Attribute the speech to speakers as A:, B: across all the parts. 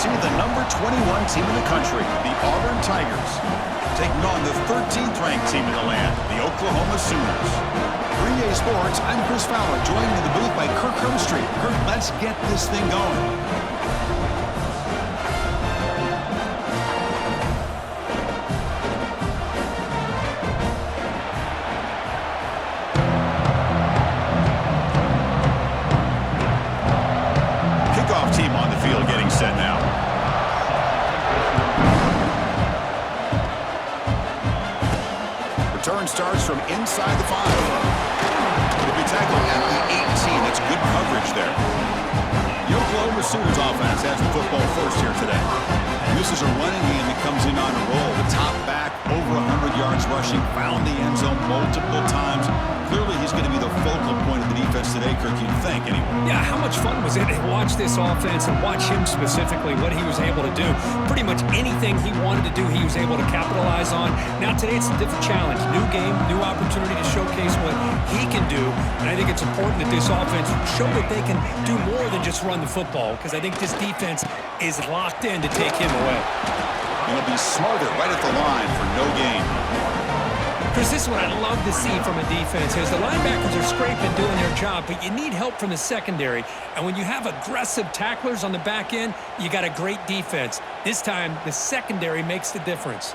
A: see the number 21 team in the country, the Auburn Tigers, taking on the 13th ranked team in the land, the Oklahoma Sooners. 3A Sports, I'm Chris Fowler, joined in the booth by Kirk Hermstreet. Kirk, let's get this thing going. Team on the field getting set now. Return starts from inside the 5. It'll be tackled at the 18. That's good coverage there. The Oklahoma Sooners offense has the football first here today. And this is a running game that comes in on a roll. The top back, over 100 yards rushing, found the end zone multiple times. Clearly, he's going to be the focal point of the defense today, Kirk, you'd think, anyway.
B: Yeah, how much fun was it to watch this offense and watch him specifically, what he was able to do. Pretty much anything he wanted to do, he was able to capitalize on. Now, today, it's a different challenge. New game, new opportunity to showcase what he can do. And I think it's important that this offense show that they can do more than just run the football, because I think this defense is locked in to take him away.
A: And he'll be smarter right at the line for no gain.
B: Chris, this is what I love to see from a defense is the linebackers are scraping, doing their job, but you need help from the secondary. And when you have aggressive tacklers on the back end, you got a great defense. This time, the secondary makes the difference.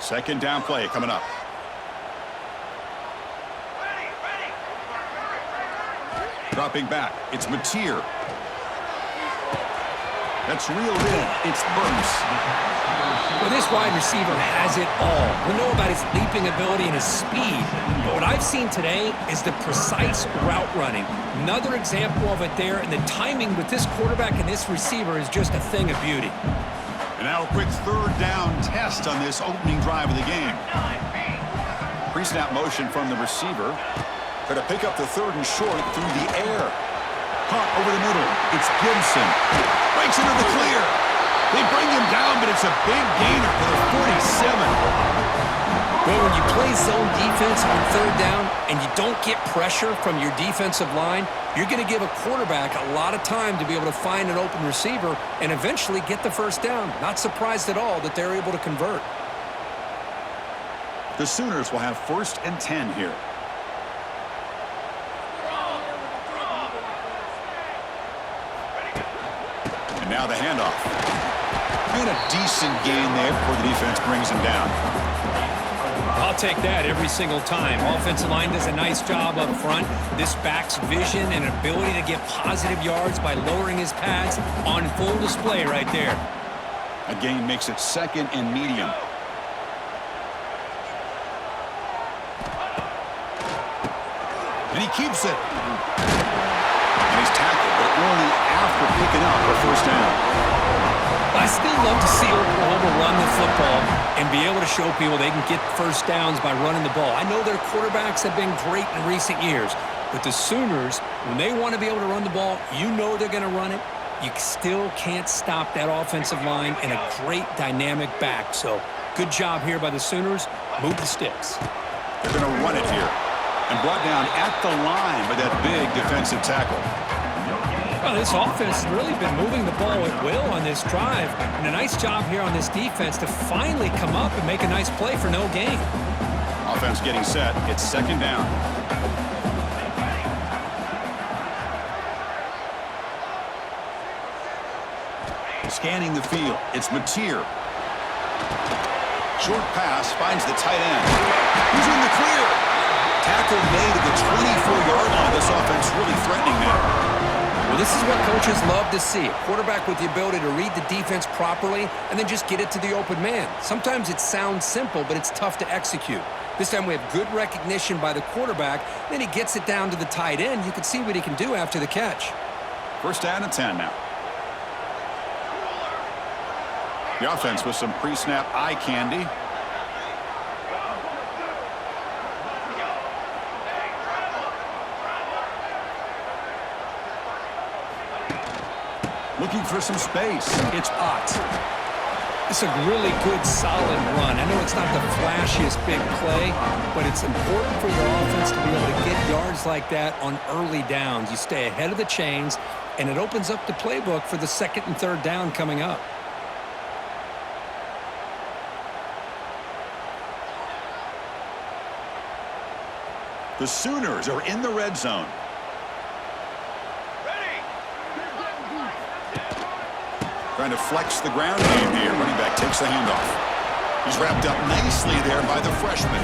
A: Second down play coming up. Dropping back, it's Mateer. That's reeled in. It's Burns.
B: Well, this wide receiver has it all. We know about his leaping ability and his speed. But what I've seen today is the precise route running. Another example of it there, and the timing with this quarterback and this receiver is just a thing of beauty.
A: And now a quick third down test on this opening drive of the game. Pre-snap motion from the receiver. Going to pick up the third and short through the air. Hunt over the middle. It's Gibson. Breaks into the clear. They bring him down, but it's a big gainer for the 47.
B: Well, when you play zone defense on third down and you don't get pressure from your defensive line, you're going to give a quarterback a lot of time to be able to find an open receiver and eventually get the first down. Not surprised at all that they're able to convert.
A: The Sooners will have 1st and 10 here. And now the handoff. And a decent gain there before the defense brings him down.
B: I'll take that every single time. Offensive line does a nice job up front. This back's vision and ability to get positive yards by lowering his pads on full display right there.
A: A gain makes it 2nd and medium. And he keeps it. And he's tackled, but only after picking up a first down.
B: I still love to see Oklahoma run the football and be able to show people they can get first downs by running the ball. I know their quarterbacks have been great in recent years, but the Sooners, when they want to be able to run the ball, you know they're going to run it. You still can't stop that offensive line and a great dynamic back. So good job here by the Sooners. Move the sticks.
A: They're going to run it here. And brought down at the line by that big defensive tackle.
B: Well, this offense has really been moving the ball at will on this drive. And a nice job here on this defense to finally come up and make a nice play for no gain.
A: Offense getting set. It's 2nd down. Scanning the field. It's Mateer. Short pass finds the tight end. He's in the clear. Tackle made at the 24-yard line. This offense really threatening now.
B: Well, this is what coaches love to see. A quarterback with the ability to read the defense properly and then just get it to the open man. Sometimes it sounds simple, but it's tough to execute. This time we have good recognition by the quarterback. Then he gets it down to the tight end. You can see what he can do after the catch.
A: 1st down and 10 now. The offense with some pre-snap eye candy. Looking for some space. It's Ott.
B: It's a really good, solid run. I know it's not the flashiest big play, but it's important for your offense to be able to get yards like that on early downs. You stay ahead of the chains, and it opens up the playbook for the second and third down coming up.
A: The Sooners are in the red zone. Trying to flex the ground game here. Running back takes the handoff. He's wrapped up nicely there by the freshman.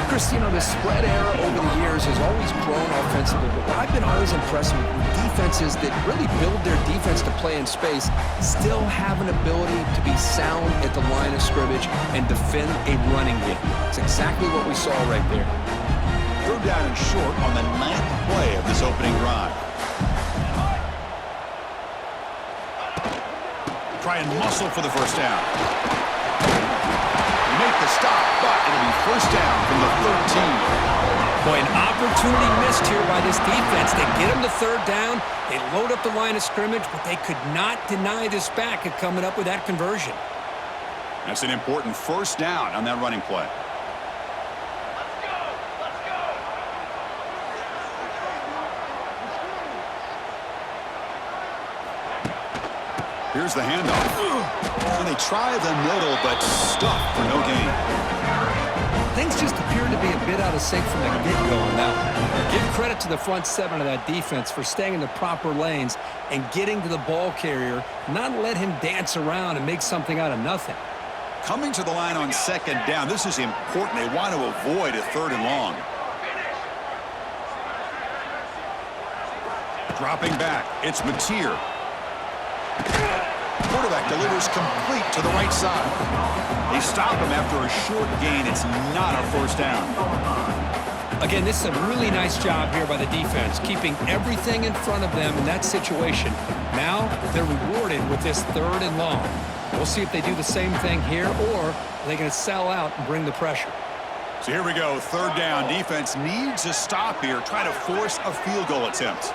B: Chris, you know, the spread era over the years has always grown offensively, but what I've been always impressed with defenses that really build their defense to play in space still have an ability to be sound at the line of scrimmage and defend a running game. It's exactly what we saw right there.
A: Third down and short on the 9th play of this opening drive. Try and muscle for the first down. Make the stop, but it'll be first down from the 13.
B: Boy, an opportunity missed here by this defense. They get them to third down. They load up the line of scrimmage, but they could not deny this back at coming up with that conversion.
A: That's an important first down on that running play. Here's the handoff. And they try the middle, but stuck for no gain.
B: Things just appear to be a bit out of sync from the get-go. Now, give credit to the front seven of that defense for staying in the proper lanes and getting to the ball carrier, not let him dance around and make something out of nothing.
A: Coming to the line on second down, this is important. They want to avoid a third and long. Dropping back, it's Mateer. Quarterback delivers complete to the right side. They stop him after a short gain. It's not a first down.
B: Again, this is a really nice job here by the defense, keeping everything in front of them in that situation. Now they're rewarded with this third and long. We'll see if they do the same thing here, or are they going to sell out and bring the pressure.
A: So here we go, third down. Defense needs a stop here, try to force a field goal attempt.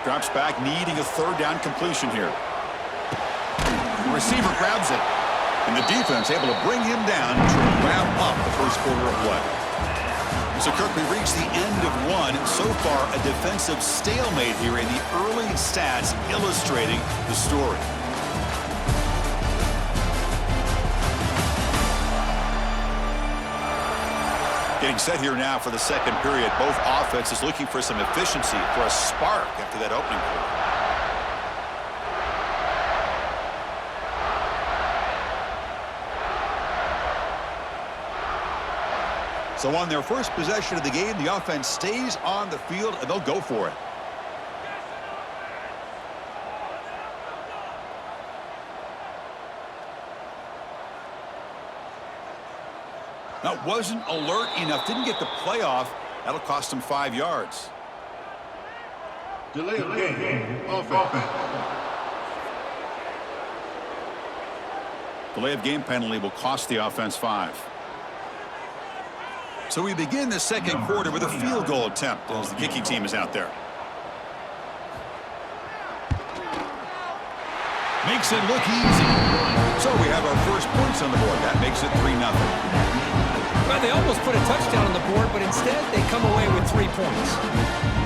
A: Drops back, needing a third down completion here. The receiver grabs it, and the defense able to bring him down to wrap up the first quarter of play. So, Kirk, we reached the end of one. So far, a defensive stalemate here in the early stats illustrating the story. Getting set here now for the second period. Both offenses looking for some efficiency, for a spark after that opening quarter. So on their first possession of the game, the offense stays on the field, and they'll go for it. That wasn't alert enough. Didn't get the play off. That'll cost him 5 yards.
C: Delay of game. Offense.
A: Delay of game penalty will cost the offense 5. So we begin the second quarter with a field goal attempt as the kicking team is out there. Makes it look easy. So we have our first points on the board. That makes it 3-0.
B: Well, they almost put a touchdown on the board, but instead they come away with 3 points.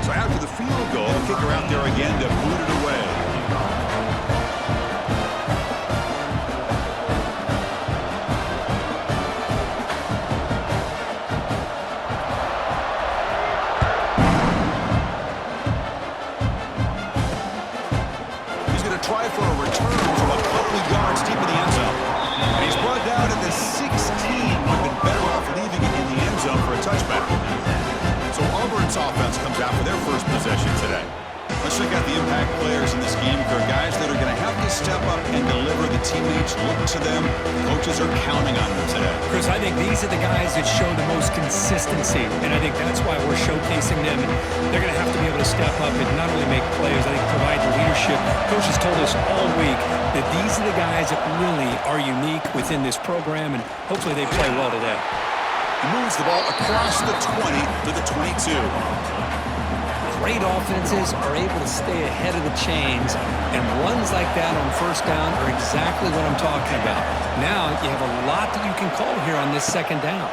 A: So after the field goal, the kicker out there again to boot it away. He's going to try for a return from a couple of yards deep in the end zone. And he's brought down at the 16. Would have been better off leaving it in the end zone for a touchback. So Auburn's offense comes out for their first possession today. Let's check out the impact players in this game. They're guys that are going to have to step up and deliver. The teammates look to them. Coaches are counting on them today.
B: Chris, I think these are the guys that show the most consistency, and I think that's why we're showcasing them. They're going to have to be able to step up and not only make plays, I think provide the leadership. Coach has told us all week that these are the guys that really are unique within this program, and hopefully they play well today.
A: He moves the ball across the 20 to the 22.
B: great offenses are able to stay ahead of the chains, and runs like that on first down are exactly what I'm talking about. Now you have a lot that you can call here on this second down.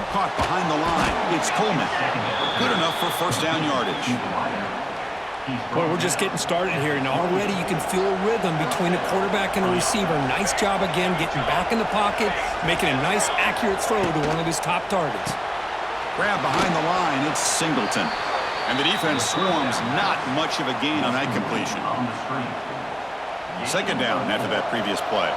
A: Caught behind the line. It's Coleman. Good enough for first down yardage.
B: Boy, we're just getting started here, and already you can feel a rhythm between a quarterback and a receiver. Nice job again getting back in the pocket, making a nice, accurate throw to one of his top targets.
A: Grab behind the line. It's Singleton. And the defense swarms. Not much of a gain on that completion. Second down after that previous play.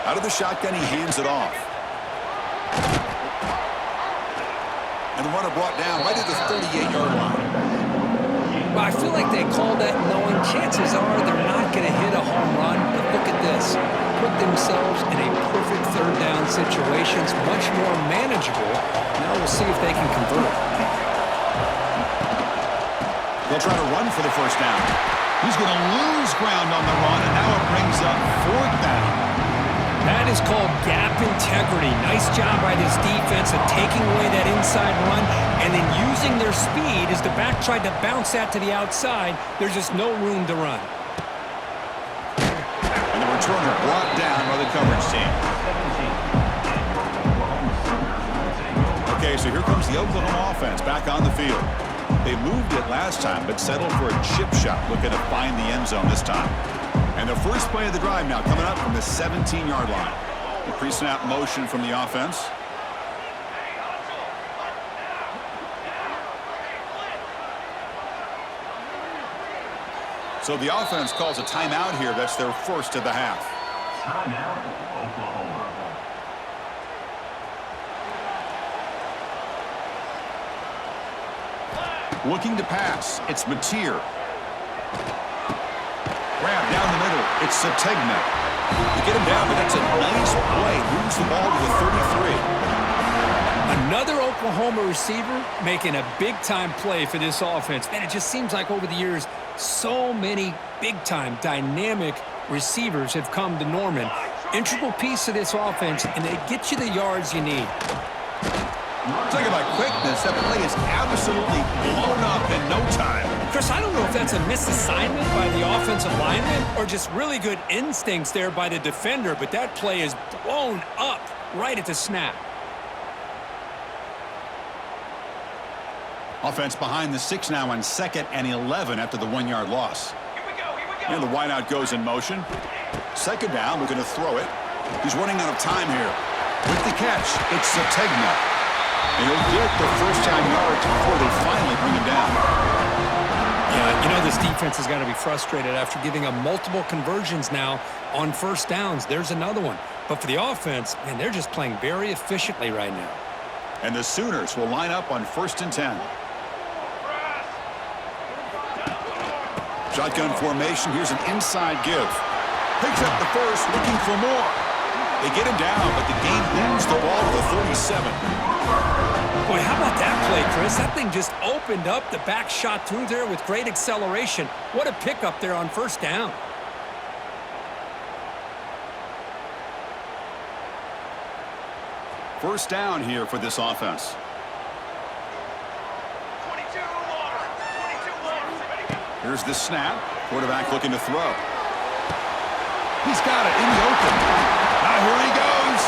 A: Out of the shotgun, he hands it off. And the runner brought down right at the 38-yard line.
B: Well, I feel like they called that knowing chances are they're not going to hit a home run. But look at this. Put themselves in a perfect third down situation. It's much more manageable. Now we'll see if they can convert.
A: They'll try to run for the first down. He's going to lose ground on the run, and now it brings up fourth down.
B: That is called gap integrity. Nice job by this defense of taking away that inside run and then using their speed as the back tried to bounce that to the outside. There's just no room to run.
A: And the returner brought down by the coverage team. Okay, so here comes the Oklahoma offense back on the field. They moved it last time, but settled for a chip shot, looking to find the end zone this time. And the first play of the drive now coming up from the 17-yard line. The pre-snap motion from the offense. So the offense calls a timeout here. That's their first of the half.
C: Timeout, Oklahoma.
A: Looking to pass. It's Mateer. Grab down the middle. It's Sategna. You get him down, but that's a nice play. Moves the ball to the 33.
B: Another Oklahoma receiver making a big-time play for this offense. Man, it just seems like over the years, so many big-time, dynamic receivers have come to Norman. Integral piece of this offense, and they get you the yards you need.
A: Talking about quickness, that play is absolutely blown up in no time.
B: Chris, I don't know if that's a misassignment by the offensive lineman or just really good instincts there by the defender, but that play is blown up right at the snap.
A: Offense behind the 6 now on 2nd and 11 after the 1-yard loss.
C: Here we go.
A: And the wideout goes in motion. Second down, we're going to throw it. He's running out of time here. With the catch, it's Sategna. And he'll get the first-time yards before they finally bring him down.
B: Yeah, you know this defense has got to be frustrated after giving up multiple conversions now on first downs. There's another one. But for the offense, man, they're just playing very efficiently right now.
A: And the Sooners will line up on 1st and 10. Shotgun formation. Here's an inside give. Picks up the first, looking for more. They get him down, but the game moves the ball to the 37.
B: Boy, how about that play, Chris? That thing just opened up. The back shot through there with great acceleration. What a pickup there on first down.
A: First down here for this offense.
C: 22 waters.
A: Here's the snap. Quarterback looking to throw. He's got it in the open. Now here he goes.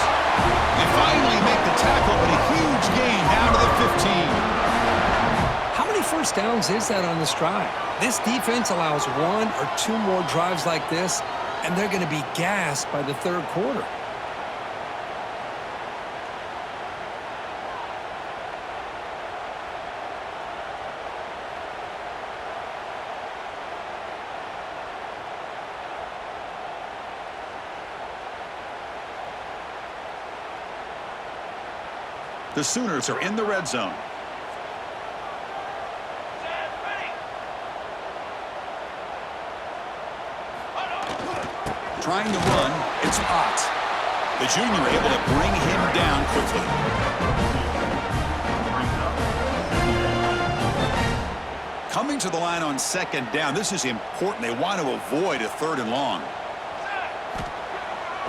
A: They finally make the tackle, but a huge gain down to the 15.
B: How many first downs is that on this drive? This defense allows 1 or 2 more drives like this, and they're going to be gassed by the third quarter.
A: The Sooners are in the red zone. Trying to run, it's Ott. The junior able to bring him down quickly. Coming to the line on 2nd down. This is important. They want to avoid a 3rd and long.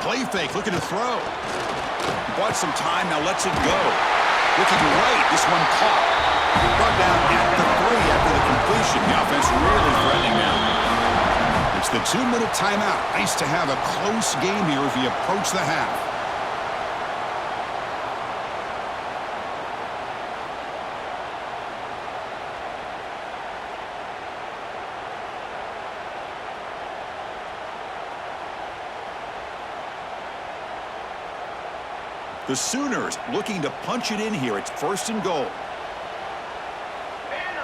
A: Play fake, looking to throw. He bought some time, now lets it go. Looking right, this one caught. Brought down at the 3 after the completion. The offense really threatening now. It's the 2-minute timeout. Nice to have a close game here as we approach the half. The Sooners looking to punch it in here. It's 1st and goal.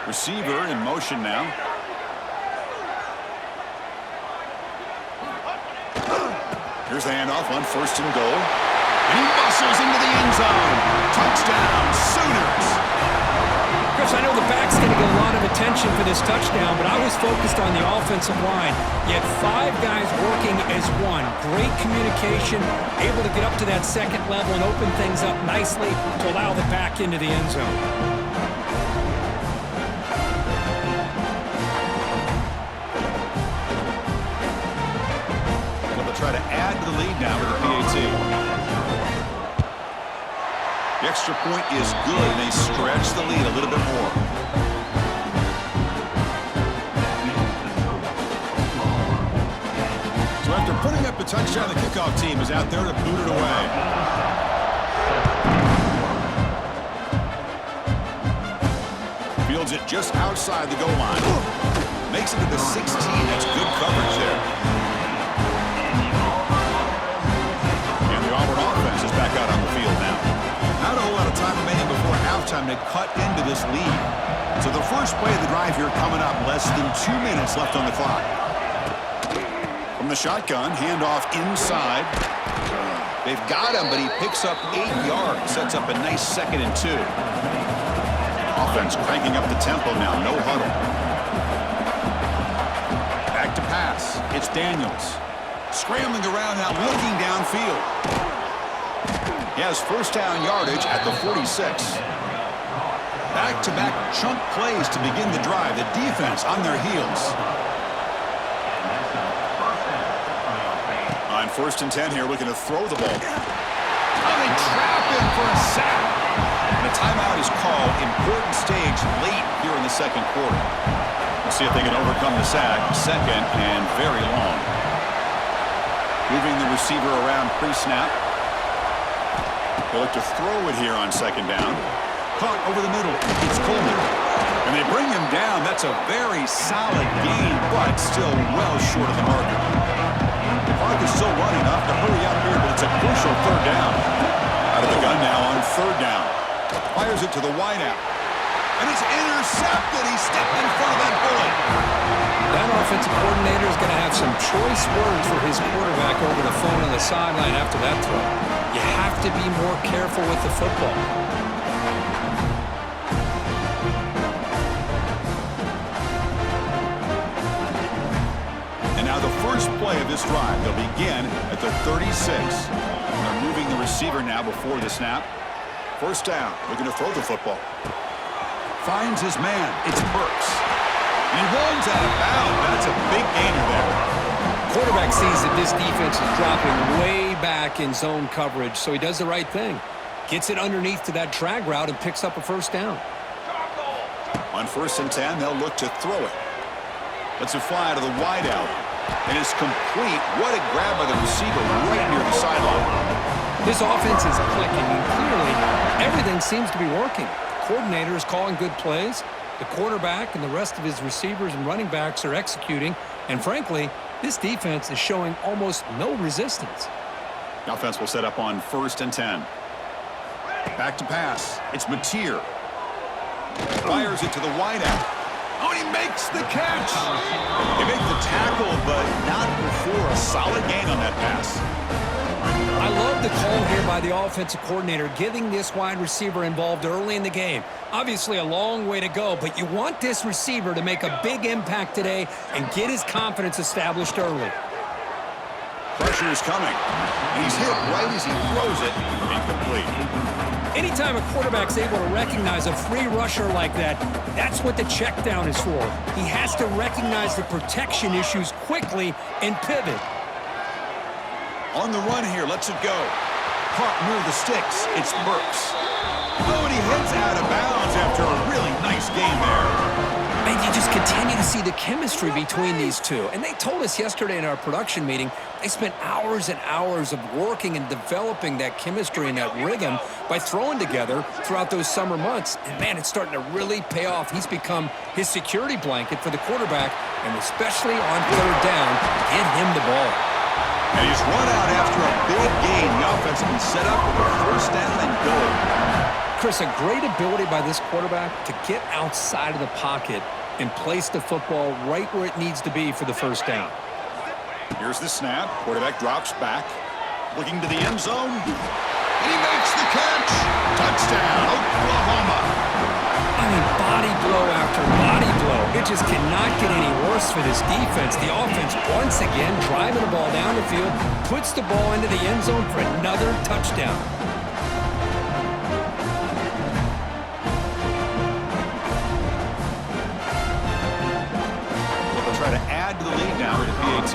A: Receiver in motion now. Here's the handoff on 1st and goal. And he muscles into the end zone. Touchdown, Sooners.
B: Chris, I know the back's going to get a lot of attention for this touchdown, but I was focused on the offensive line. You had 5 guys working as one. Great communication, able to get up to that second level and open things up nicely to allow the back into the end zone.
A: They'll try to add to the lead now with the PAT. The extra point is good, and they stretch the lead a little bit more. So after putting up a touchdown, the kickoff team is out there to boot it away. Fields it just outside the goal line. Makes it to the 16. That's good coverage there. And the Auburn offense is back out on the field now. Not a whole lot of time remaining before halftime to cut into this lead. So the first play of the drive here coming up, less than 2 minutes left on the clock. From the shotgun, handoff inside. They've got him, but he picks up 8 yards, sets up a nice 2nd and 2. Offense cranking up the tempo now, no huddle. Back to pass. It's Daniels. Scrambling around now, looking downfield. He has 1st down yardage at the 46. Back-to-back chunk plays to begin the drive. The defense on their heels. On 1st and 10 here, looking to throw the ball. Oh, they trap him for a sack. And a timeout is called. Important stage late here in the 2nd quarter. We'll see if they can overcome the sack. 2nd and very long. Moving the receiver around pre-snap. They look to throw it here on 2nd down. Caught over the middle. It's Coleman. And they bring him down. That's a very solid gain, but still well short of the marker. The clock is still running. Off to hurry up here, but it's a crucial 3rd down. Out of the gun now on 3rd down. Fires it to the wideout. And it's intercepted. He stepped in front of that bullet.
B: That offensive coordinator is going to have some choice words for his quarterback over the phone on the sideline after that throw. You have to be more careful with the football.
A: And now the first play of this drive. They'll begin at the 36. They're moving the receiver now before the snap. 1st down. Looking to throw the football. Finds his man. It's Burks. And he runs out of bounds. That's a big gainer there.
B: Quarterback sees that this defense is dropping way back in zone coverage, so he does the right thing. Gets it underneath to that drag route and picks up a 1st down.
A: On 1st and 10, they'll look to throw it. Lets it fly to the wideout. And it's complete. What a grab by the receiver right near the sideline.
B: This offense is clicking, and clearly everything seems to be working. The coordinator is calling good plays. The quarterback and the rest of his receivers and running backs are executing. And frankly, this defense is showing almost no resistance.
A: The offense will set up on 1st and 10. Back to pass. It's Mateer. Fires it to the wideout. Oh, he makes the catch. They make the tackle, but not before a solid gain on that pass.
B: I love the call here by the offensive coordinator, getting this wide receiver involved early in the game. Obviously a long way to go, but you want this receiver to make a big impact today and get his confidence established early.
A: Pressure is coming. He's hit right as he throws it. Incomplete.
B: Anytime a quarterback's able to recognize a free rusher like that, that's what the check down is for. He has to recognize the protection issues quickly and pivot.
A: On the run here, lets it go. Caught near the sticks. It's Burks. Oh, and he heads out of bounds after a really nice game there.
B: And you just continue to see the chemistry between these two. And they told us yesterday in our production meeting, they spent hours and hours of working and developing that chemistry and that rhythm by throwing together throughout those summer months. And, man, it's starting to really pay off. He's become his security blanket for the quarterback, and especially on third down, get him the ball.
A: And he's run out after a big gain. The offense has been set up with a first down and goal.
B: Chris, a great ability by this quarterback to get outside of the pocket and place the football right where it needs to be for the first down.
A: Here's the snap. Quarterback drops back. Looking to the end zone. And he makes the catch. Touchdown, Oklahoma.
B: I mean, body blow after body blow. It just cannot get any worse for this defense. The offense, once again, driving the ball down the field, puts the ball into the end zone for another touchdown.
A: Try to add to the lead now with the PAT.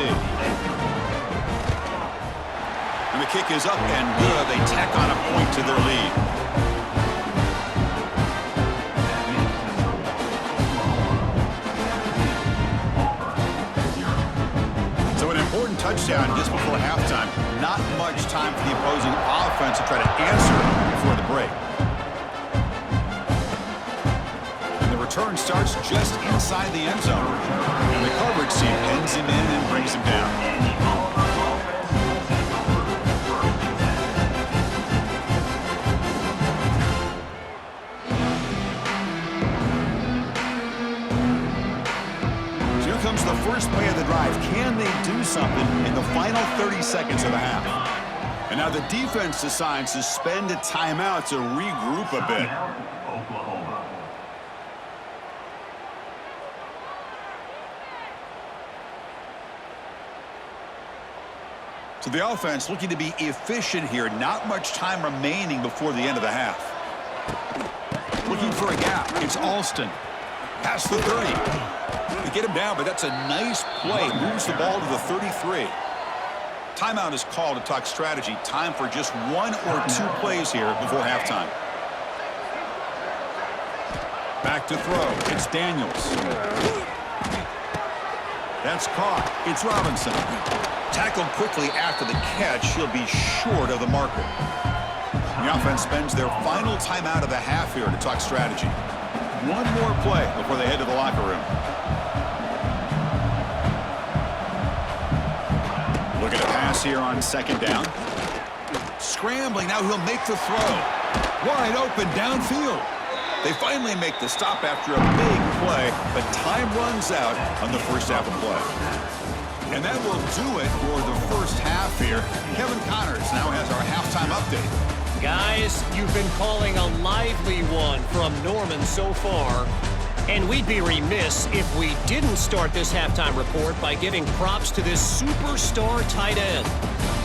A: And the kick is up and good. They tack on a point to their lead. So an important touchdown just before halftime. Not much time for the opposing offense to try to answer before the break. Return starts just inside the end zone. And the coverage team pins him in and brings him down. So here comes the first play of the drive. Can they do something in the final 30 seconds of the half? And now the defense decides to spend a timeout to regroup a bit. So the offense looking to be efficient here. Not much time remaining before the end of the half. Looking for a gap. It's Alston. Past the 30. They get him down, but that's a nice play. Moves the ball to the 33. Timeout is called to talk strategy. Time for just one or two plays here before halftime. Back to throw. It's Daniels. That's caught. It's Robinson. Tackled quickly after the catch. He'll be short of the marker. The offense spends their final timeout of the half here to talk strategy. One more play before they head to the locker room. Look at a pass here on second down. Scrambling. Now he'll make the throw. Wide open downfield. They finally make the stop after a big play, but time runs out on the first half of play. And that will do it for the first half here. Kevin Connors now has our halftime update.
D: Guys, you've been calling a lively one from Norman so far. And we'd be remiss if we didn't start this halftime report by giving props to this superstar tight end.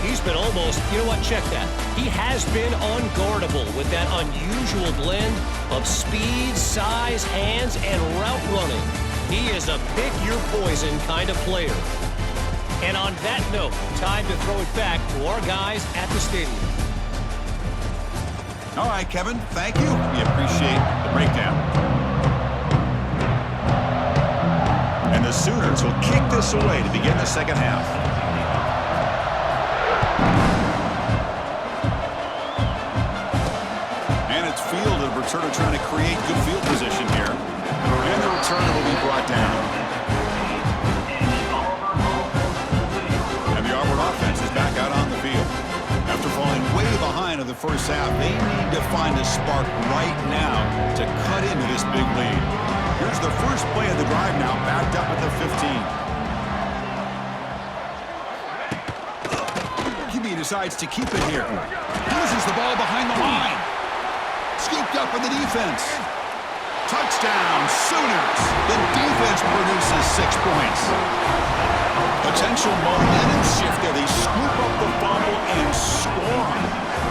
D: He's been almost, you know what, check that. He has been unguardable with that unusual blend of speed, size, hands, and route running. He is a pick-your-poison kind of player. And on that note, time to throw it back to our guys at the stadium.
A: All right, Kevin, thank you. We appreciate the breakdown. And the Sooners will kick this away to begin the second half. And it's fielded. Returner trying to create good field position here. And the returner will be brought down. Offense is back out on the field. After falling way behind in the first half, they need to find a spark right now to cut into this big lead. Here's the first play of the drive now, backed up at the 15. QB decides to keep it here. Loses the ball behind the line. Scooped up in the defense. Touchdown, Sooners. The defense produces 6 points. Potential momentum shift there. They scoop up the fumble and score.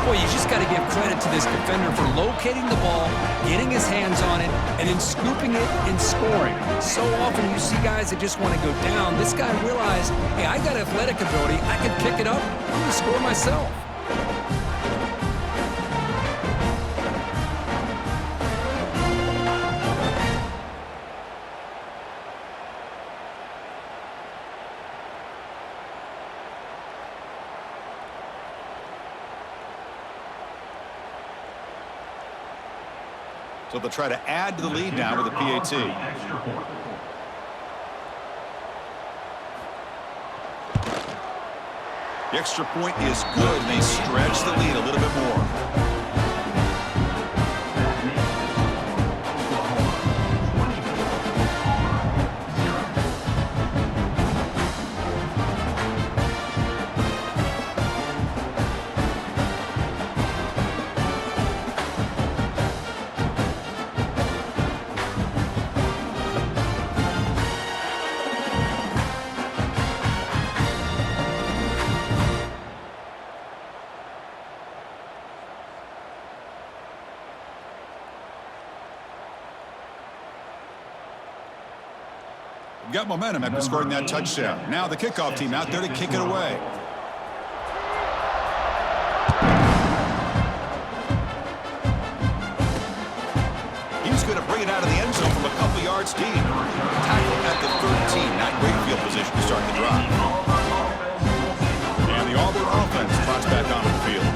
B: Boy, you just got to give credit to this defender for locating the ball, getting his hands on it, and then scooping it and scoring. So often you see guys that just want to go down. This guy realized, hey, I got athletic ability. I can pick it up. I'm going to score myself.
A: So they'll try to add to the lead now with a PAT.
C: Extra point.
A: The extra point is good, and they stretch the lead a little bit more. Got momentum after scoring that touchdown. Now the kickoff team out there to kick it away. He's going to bring it out of the end zone from a couple yards deep. Tackle at the 13. Not great field position to start the drive. And the Auburn offense trots back onto the field.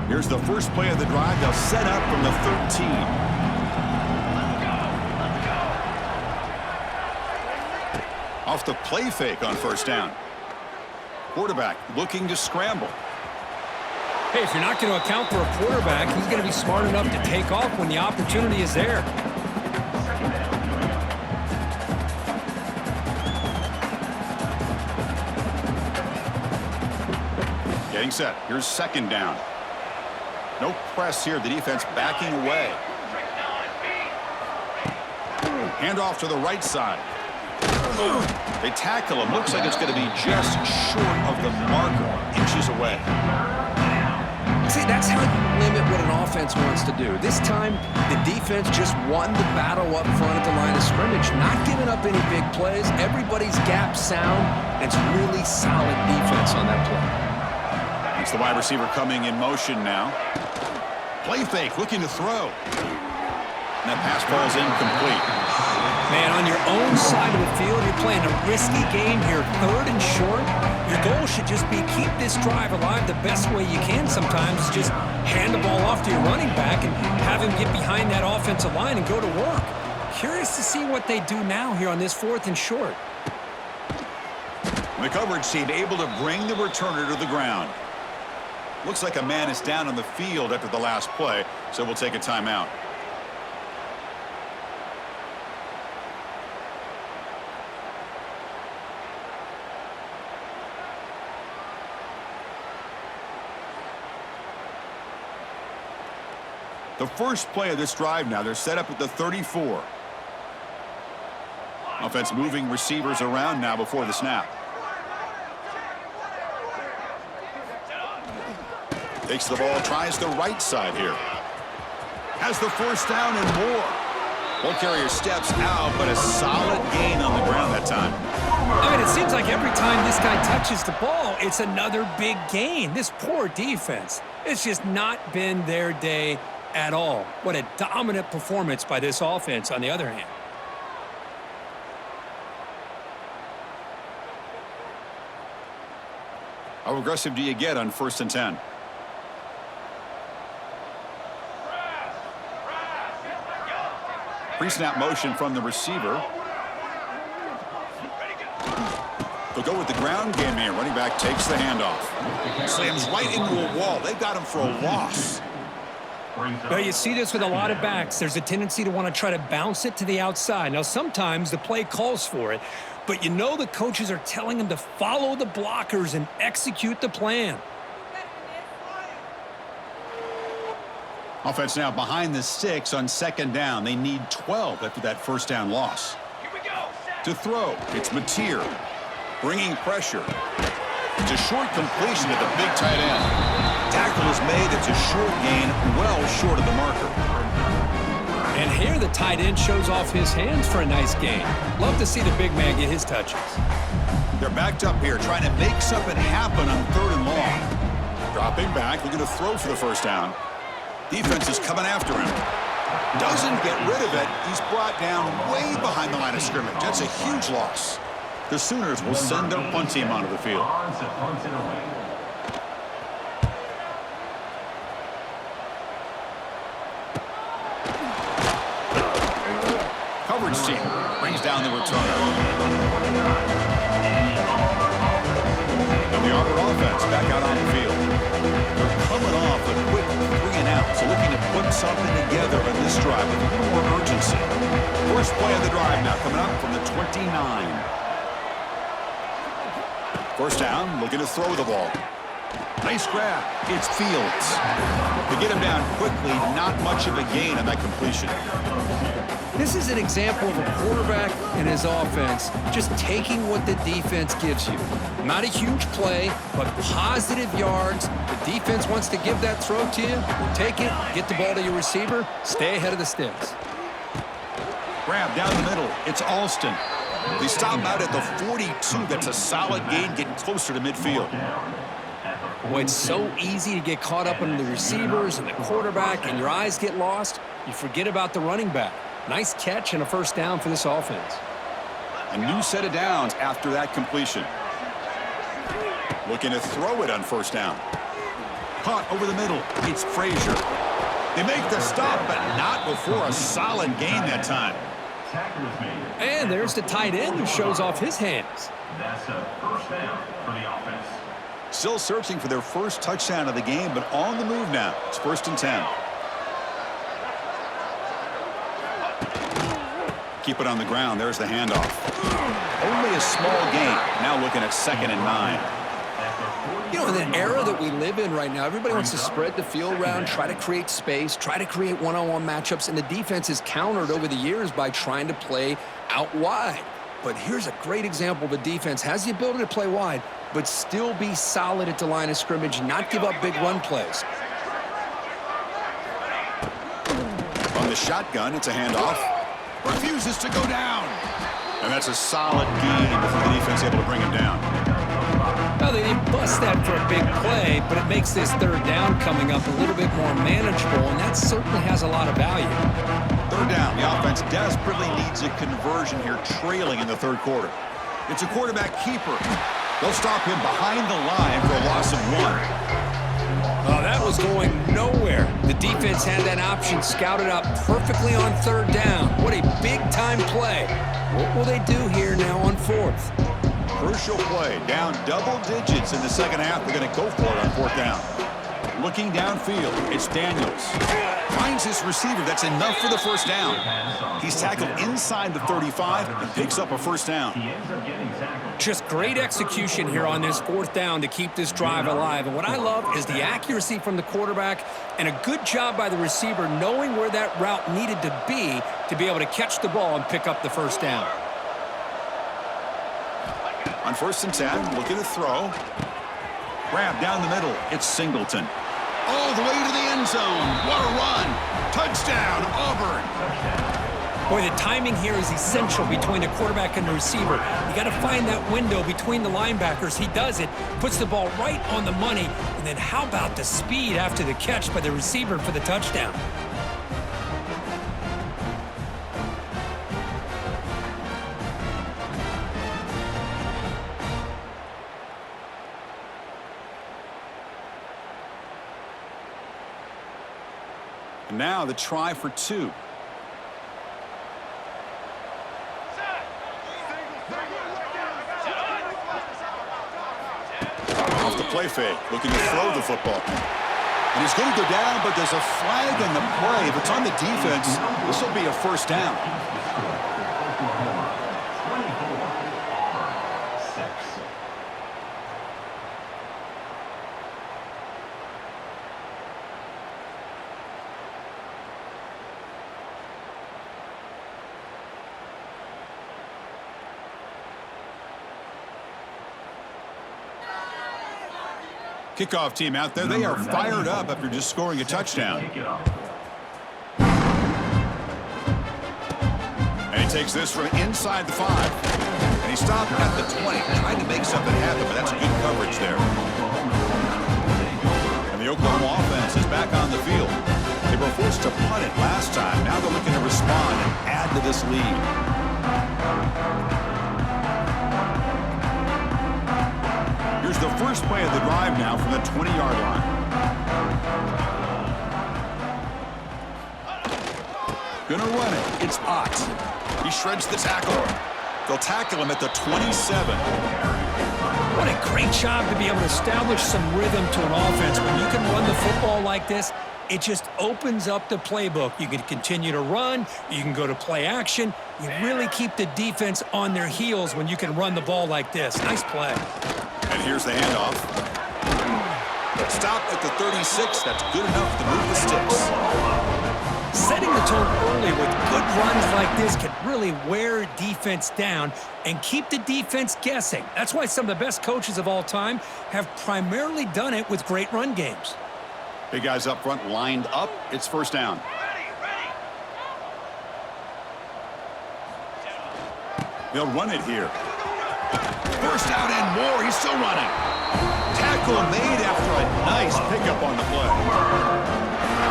A: Here's the first play of the drive. They'll set up from the 13. Off the play fake on first down. Quarterback looking to scramble.
B: Hey, if you're not going to account for a quarterback, he's going to be smart enough to take off when the opportunity is there.
A: Getting set. Here's second down. No press here. The defense backing away. Hand off to the right side. They tackle him. Looks like it's going to be just short of the marker. Inches away.
B: See, that's how you limit what an offense wants to do. This time, the defense just won the battle up front at the line of scrimmage. Not giving up any big plays. Everybody's gap sound. It's really solid defense on that play.
A: It's the wide receiver coming in motion now. Play fake, looking to throw. And that pass falls incomplete.
B: Man, on your own side of the field, you're playing a risky game here. 3rd and short. Your goal should just be keep this drive alive the best way you can sometimes. Just hand the ball off to your running back and have him get behind that offensive line and go to work. Curious to see what they do now here on this 4th and short.
A: The coverage team able to bring the returner to the ground. Looks like a man is down on the field after the last play, so we'll take a timeout. The first play of this drive now, they're set up at the 34. Offense moving receivers around now before the snap. Takes the ball, tries the right side here. Has the first down and more. Ball carrier steps out, but a solid gain on the ground that time.
B: I mean, it seems like every time this guy touches the ball, it's another big gain. This poor defense, it's just not been their day at all. What a dominant performance by this offense on the other hand.
A: How aggressive do you get on 1st and 10? Pre-snap motion from the receiver. They'll go with the ground game here. Running back takes the handoff. Slams right into a wall. They got him for a loss.
B: Well, you see this with a lot of backs. There's a tendency to want to try to bounce it to the outside. Now, sometimes the play calls for it, but you know the coaches are telling them to follow the blockers and execute the plan.
A: Offense now behind the 6 on 2nd down. They need 12 after that first down loss.
C: Here we go.
A: To throw, it's Mateer. Bringing pressure. It's a short completion to the big tight end. Tackle is made. It's a short gain, well short of the marker.
B: And here the tight end shows off his hands for a nice gain. Love to see the big man get his touches.
A: They're backed up here, trying to make something happen on 3rd and long. Dropping back, looking to throw for the first down. Defense is coming after him. Doesn't get rid of it. He's brought down way behind the line of scrimmage. That's a huge loss. The Sooners will send their punt team onto the field.
C: On to punt it away.
A: Coverage team brings down the return. And the Auburn offense back out on the field. They're coming off a quick 3-and-out, so looking to put something together in this drive with a little more urgency. First play of the drive now coming up from the 29. First down, looking to throw the ball. Nice grab. It's Fields. To get him down quickly, not much of a gain on that completion.
B: This is an example of a quarterback and his offense just taking what the defense gives you. Not a huge play, but positive yards. The defense wants to give that throw to you. You take it, get the ball to your receiver, stay ahead of the sticks.
A: Grab down the middle. It's Alston. They stop out at the 42. That's a solid gain, getting closer to midfield.
B: Boy, it's so easy to get caught up in the receivers and the quarterback, and your eyes get lost. You forget about the running back. Nice catch and a first down for this offense.
A: A new set of downs after that completion. Looking to throw it on first down. Caught over the middle. It's Frazier. They make the stop, but not before a solid gain that time.
B: And there's the tight end who shows off his hands.
C: That's a first down for the offense.
A: Still searching for their first touchdown of the game, but on the move now. It's 1st and 10. Keep it on the ground. There's the handoff. Only a small gain. Now looking at 2nd and 9.
B: You know, in the era that we live in right now, everybody wants to spread the field around, try to create space, try to create one-on-one matchups, and the defense is countered over the years by trying to play out wide. But here's a great example of a defense has the ability to play wide, but still be solid at the line of scrimmage, not give up big run plays.
A: On the shotgun, it's a handoff. Refuses to go down. And that's a solid gain before the defense able to bring him down.
B: Well, they didn't bust that for a big play, but it makes this third down coming up a little bit more manageable, and that certainly has a lot of value.
A: Third down. The offense desperately needs a conversion here, trailing in the third quarter. It's a quarterback keeper. They'll stop him behind the line for a loss of 1.
B: Oh, that was going nowhere. The defense had that option scouted out perfectly on third down. What a big-time play. What will they do here now on 4th?
A: Crucial play. Down double digits in the second half. They're going to go for it on 4th down. Looking downfield, it's Daniels. Finds his receiver. That's enough for the first down. He's tackled inside the 35 and picks up a first down.
B: Just great execution here on this 4th down to keep this drive alive. And what I love is the accuracy from the quarterback and a good job by the receiver knowing where that route needed to be able to catch the ball and pick up the first down.
A: On 1st and 10, looking to throw. Grab down the middle. It's Singleton. All the way to the end zone. What a run. Touchdown, Auburn.
B: Boy, the timing here is essential between the quarterback and the receiver. You got to find that window between the linebackers. He does it, puts the ball right on the money, and then how about the speed after the catch by the receiver for the touchdown?
A: And now the try for 2. Off the play fake, looking to throw the football. And he's going to go down, but there's a flag on the play. If it's on the defense, this will be a first down. Kickoff team out there, they are fired up after just scoring a touchdown. And he takes this from inside the 5. And he stopped at the 20, trying to make something happen, but that's good coverage there. And the Oklahoma offense is back on the field. They were forced to punt it last time. Now they're looking to respond and add to this lead. First play of the drive now from the 20-yard line. Gonna run it. It's Ott. He shreds the tackle. They'll tackle him at the 27.
B: What a great job to be able to establish some rhythm to an offense. When you can run the football like this, it just opens up the playbook. You can continue to run. You can go to play action. You really keep the defense on their heels when you can run the ball like this. Nice play.
A: And here's the handoff. Stop at the 36. That's good enough to move the sticks.
B: Setting the tone early with good runs like this can really wear defense down and keep the defense guessing. That's why some of the best coaches of all time have primarily done it with great run games.
A: Big guys up front lined up. It's first down. They'll run it here. First down and more. He's still running. Tackle made after a nice pickup on the play.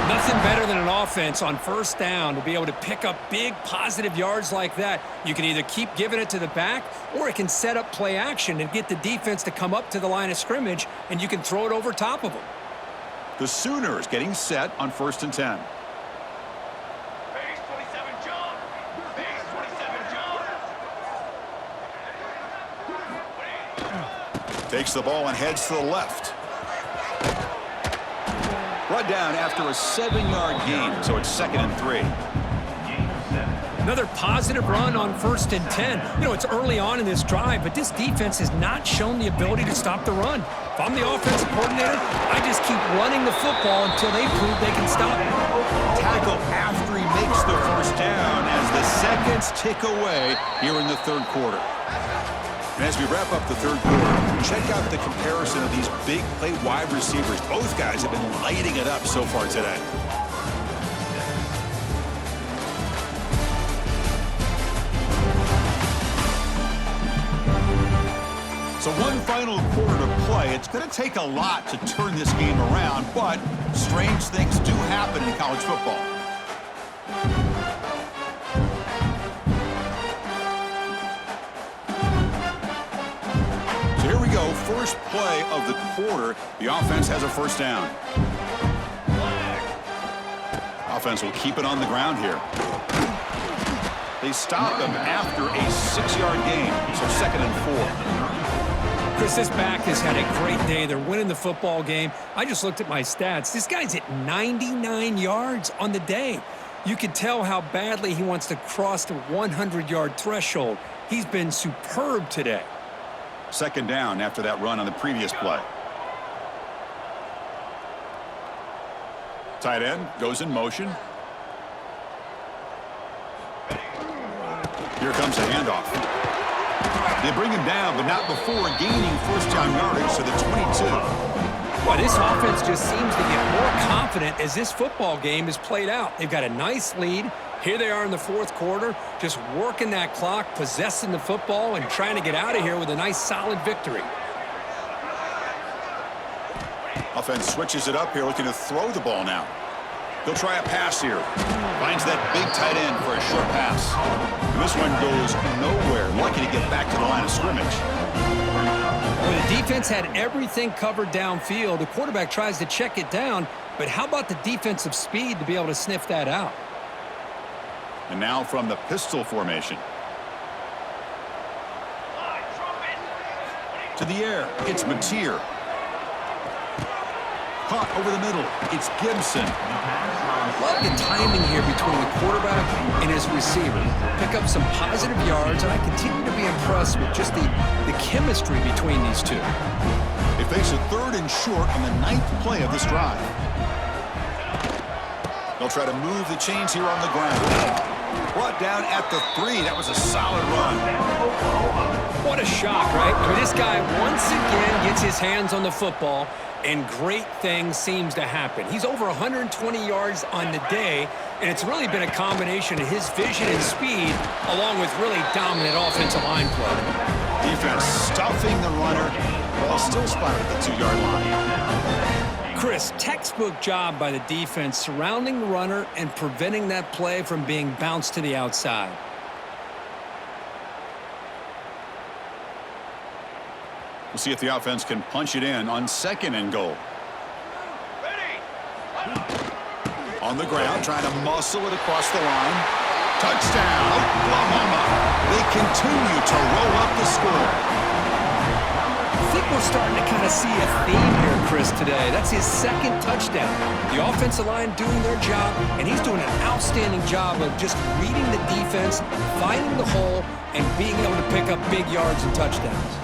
B: Nothing better than an offense on first down to be able to pick up big positive yards like that. You can either keep giving it to the back, or it can set up play action and get the defense to come up to the line of scrimmage, and you can throw it over top of them.
A: The Sooners getting set on 1st and 10.
C: Base 27, John. Base 27, John.
A: Takes the ball and heads to the left. Brought down after a 7-yard gain, so it's 2nd and 3.
B: Another positive run on 1st and 10. You know, it's early on in this drive, but this defense has not shown the ability to stop the run. If I'm the offensive coordinator, I just keep running the football until they prove they can stop it.
A: Tackle after he makes the first down as the seconds tick away here in the 3rd quarter. And as we wrap up the 3rd quarter, check out the comparison of these big play wide receivers. Both guys have been lighting it up so far today. So one final quarter to play. It's going to take a lot to turn this game around, but strange things do happen in college football. So here we go. First play of the quarter. The offense has a first down. Offense will keep it on the ground here. They stop them after a 6-yard gain, so 2nd and 4.
B: Chris, this back has had a great day. They're winning the football game. I just looked at my stats. This guy's at 99 yards on the day. You can tell how badly he wants to cross the 100-yard threshold. He's been superb today.
A: 2nd down after that run on the previous play. Tight end goes in motion. Here comes a handoff. They bring him down, but not before gaining first down yardage to the 22.
B: Boy, this offense just seems to get more confident as this football game is played out. They've got a nice lead. Here they are in the 4th quarter, just working that clock, possessing the football, and trying to get out of here with a nice, solid victory.
A: Offense switches it up here, looking to throw the ball now. They'll try a pass here. Finds that big tight end for a short pass. And this one goes nowhere. Lucky to get back to the line of scrimmage.
B: Well, the defense had everything covered downfield. The quarterback tries to check it down, but how about the defensive speed to be able to sniff that out?
A: And now from the pistol formation. To the air, it's Mateer. Caught over the middle, it's Gibson.
B: Love the timing here between the quarterback and his receiver. Pick up some positive yards, and I continue to be impressed with just the chemistry between these two.
A: They face a 3rd and short on the 9th play of this drive. They'll try to move the chains here on the ground. Brought down at the 3. That was a solid run.
B: What a shock, right? I mean, this guy once again gets his hands on the football, and great things seems to happen. He's over 120 yards on the day, and it's really been a combination of his vision and speed along with really dominant offensive line play.
A: Defense stuffing the runner while still spotted at the 2-yard line.
B: Chris, textbook job by the defense surrounding the runner and preventing that play from being bounced to the outside.
A: We'll see if the offense can punch it in on 2nd and goal.
C: Ready.
A: On the ground, trying to muscle it across the line. Touchdown, Oklahoma. They continue to roll up the score.
B: I think we're starting to kind of see a theme here, Chris, today. That's his 2nd touchdown. The offensive line doing their job, and he's doing an outstanding job of just reading the defense, finding the hole, and being able to pick up big yards and touchdowns.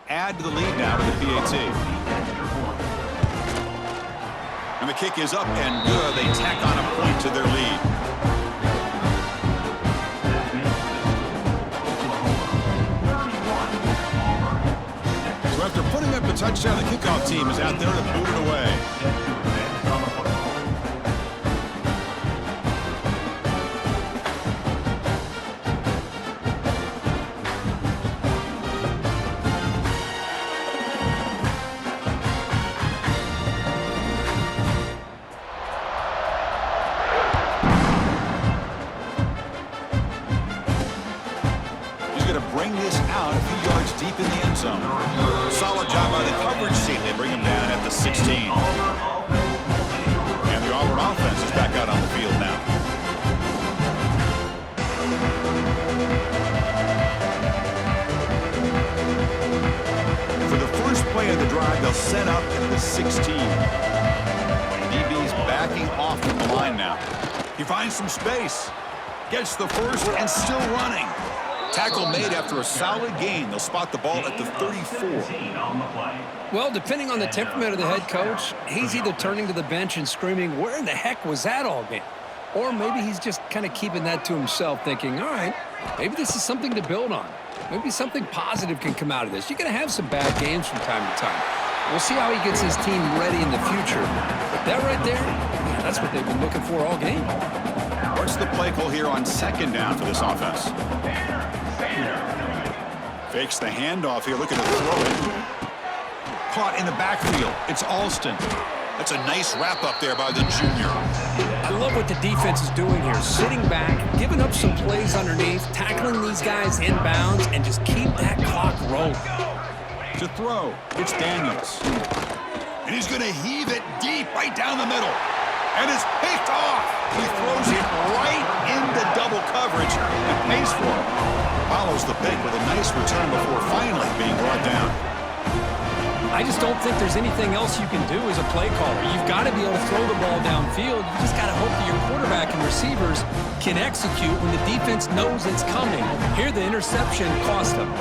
A: Add to the lead now with the PAT. And the kick is up and good. They tack on a point to their lead. So after putting up a touchdown, the kickoff team is out there to boot it away. Bring this out a few yards deep in the end zone. Solid job by the coverage team. They bring him down at the 16. And the Auburn offense is back out on the field now. For the first play of the drive, they'll set up at the 16. DB's backing off from the line now. He finds some space. Gets the first and still running. Tackle made after a solid gain. They'll spot the ball at the 34.
B: Well, depending on the temperament of the head coach, he's either turning to the bench and screaming, "Where in the heck was that all game?" Or maybe he's just kind of keeping that to himself, thinking, all right, maybe this is something to build on. Maybe something positive can come out of this. You're going to have some bad games from time to time. We'll see how he gets his team ready in the future. But that right there, that's what they've been looking for all game.
A: What's the play call here on 2nd down for this offense? Fakes the handoff here, looking to throw it. Caught in the backfield. It's Alston. That's a nice wrap up there by the junior.
B: I love what the defense is doing here. Sitting back, giving up some plays underneath, tackling these guys inbounds, and just keep that clock rolling.
A: To throw, it's Daniels. And he's going to heave it deep right down the middle. And it's picked off. He throws it right into double coverage and pays for it. Follows the pick with a nice return before finally being brought down.
B: I just don't think there's anything else you can do as a play caller. You've got to be able to throw the ball downfield. You just got to hope that your quarterback and receivers can execute when the defense knows it's coming. Here, the interception cost them.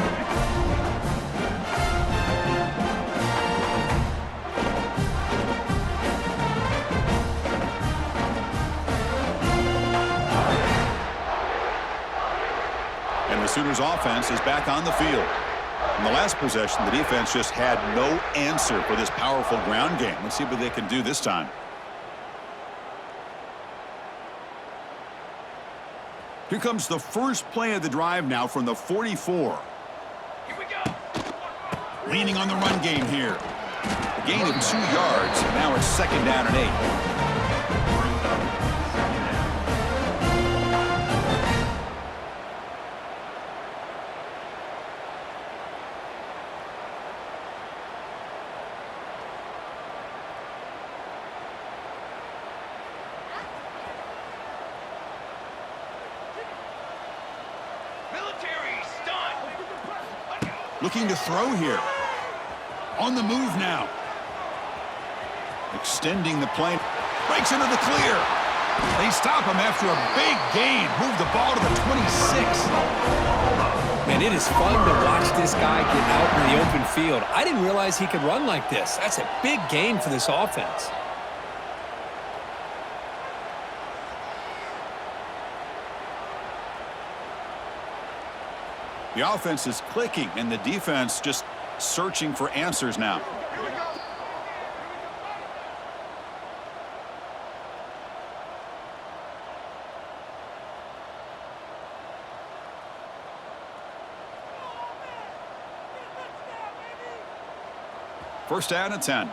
A: And the Sooners offense is back on the field. In the last possession, the defense just had no answer for this powerful ground game. Let's see what they can do this time. Here comes the first play of the drive now from the 44.
C: Here we go.
A: Leaning on the run game here. A gain of 2 yards. Now it's 2nd down and 8. Looking to throw here. On the move now. Extending the plane. Breaks into the clear. They stop him after a big gain. Move the ball to the 26.
B: Man, it is fun to watch this guy get out in the open field. I didn't realize he could run like this. That's a big gain for this offense.
A: The offense is clicking, and the defense just searching for answers now. First down and 10.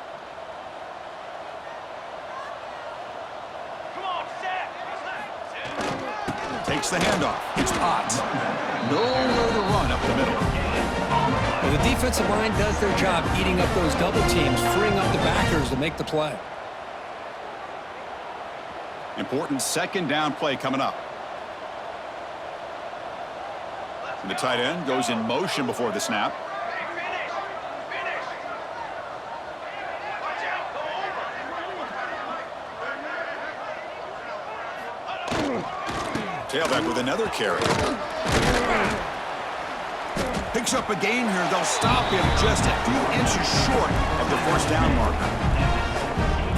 C: Come on, set.
A: Takes the handoff. It's Potts. Nowhere to run up the middle.
B: Well, the defensive line does their job eating up those double teams, freeing up the backers to make the play.
A: Important second down play coming up. And the tight end goes in motion before the snap. Tailback with another carry. Picks up a gain here. They'll stop him just a few inches short of the first down marker.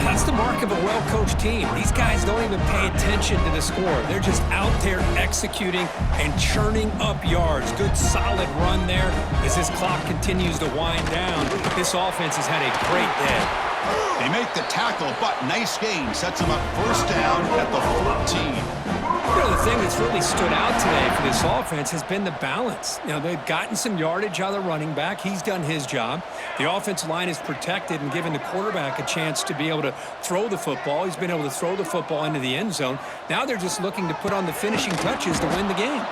B: That's the mark of a well-coached team. These guys don't even pay attention to the score. They're just out there executing and churning up yards. Good, solid run there as this clock continues to wind down. This offense has had a great day.
A: They make the tackle, but nice gain. Sets them up first down at the 14.
B: You know, the thing that's really stood out today for this offense has been the balance. You know, they've gotten some yardage out of the running back. He's done his job. The offensive line is protected and given the quarterback a chance to be able to throw the football. He's been able to throw the football into the end zone. Now they're just looking to put on the finishing touches to win the game.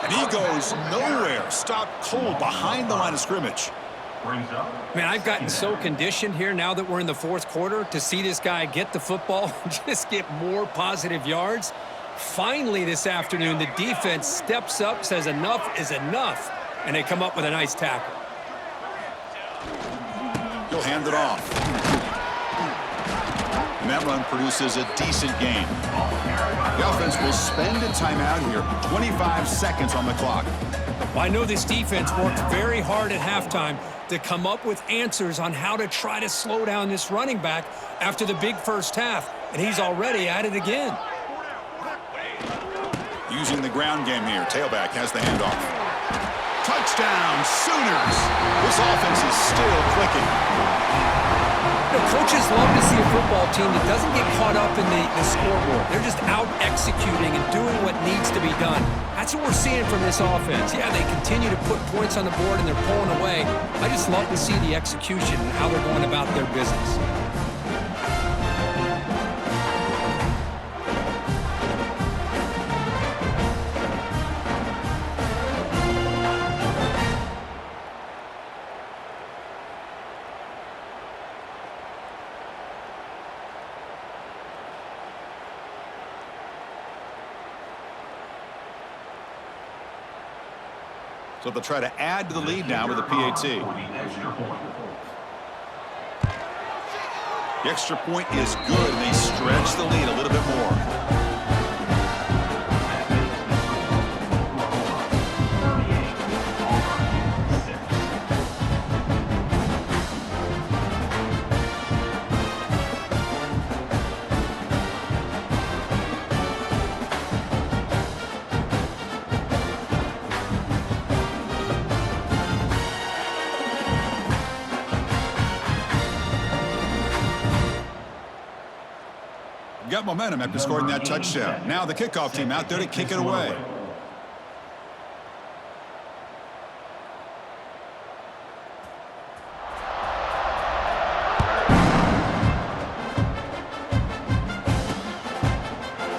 A: And he goes nowhere. Stopped cold behind the line of scrimmage.
B: Man, I've gotten so conditioned here now that we're in the fourth quarter to see this guy get the football and just get more positive yards. Finally this afternoon, the defense steps up, says enough is enough, and they come up with a nice tackle.
A: He'll hand it off. And that run produces a decent gain. The offense will spend a timeout here. 25 seconds on the clock.
B: Well, I know this defense worked very hard at halftime to come up with answers on how to try to slow down this running back after the big first half, and he's already at it again.
A: Using the ground game here. Tailback has the handoff. Touchdown, Sooners! This offense is still clicking.
B: You know, coaches love to see a football team that doesn't get caught up in the scoreboard. They're just out executing and doing what needs to be done. That's what we're seeing from this offense. Yeah, they continue to put points on the board and they're pulling away. I just love to see the execution and how they're going about their business.
A: So they'll try to add to the lead now with a PAT. The extra point is good, and they stretch the lead a little bit more. Got momentum after scoring that touchdown. Now the kickoff team out there to kick it away.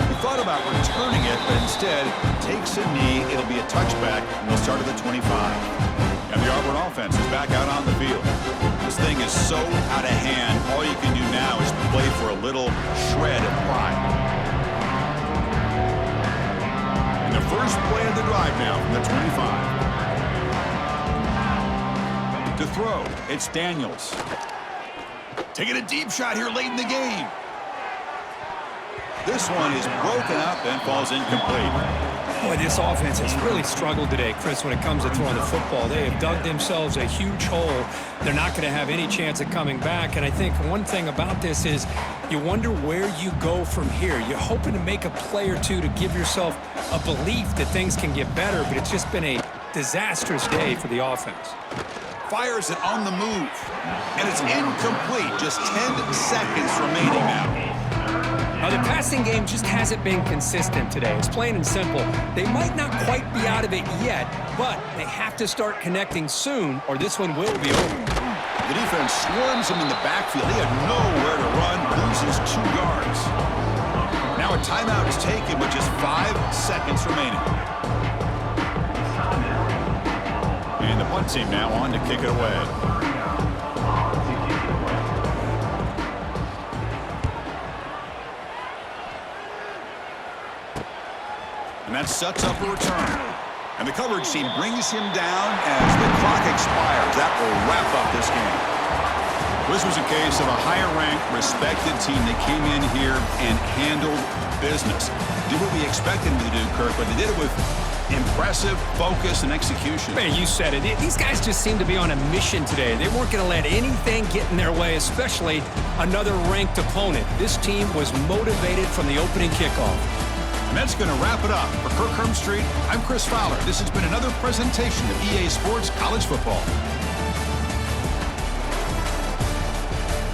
A: He thought about returning it, but instead takes a knee. It'll be a touchback, and they'll start at the 25. And the Auburn offense is back out on the field. This thing is so out of hand. All you can do now is play for a little shred of pride. And the first play of the drive now from the 25. To throw, it's Daniels. Taking a deep shot here late in the game. This one is broken up and falls incomplete.
B: Boy, this offense has really struggled today, Chris, when it comes to throwing the football. They have dug themselves a huge hole. They're not going to have any chance of coming back. And I think one thing about this is you wonder where you go from here. You're hoping to make a play or two to give yourself a belief that things can get better, but it's just been a disastrous day for the offense.
A: Fires it on the move. And it's incomplete. Just 10 seconds remaining now.
B: Now, the passing game just hasn't been consistent today. It's plain and simple. They might not quite be out of it yet, but they have to start connecting soon, or this one will be over.
A: The defense swarms him in the backfield. He had nowhere to run, loses 2 yards. Now a timeout is taken with just 5 seconds remaining. And the punt team now on to kick it away. And that sets up a return. And the coverage team brings him down as the clock expires. That will wrap up this game. This was a case of a higher-ranked, respected team that came in here and handled business. Did what we expected them to do, Kirk, but they did it with impressive focus and execution.
B: Man, you said it. These guys just seem to be on a mission today. They weren't going to let anything get in their way, especially another ranked opponent. This team was motivated from the opening kickoff.
A: And that's going to wrap it up. For Kirk Hermstreet, I'm Chris Fowler. This has been another presentation of EA Sports College Football.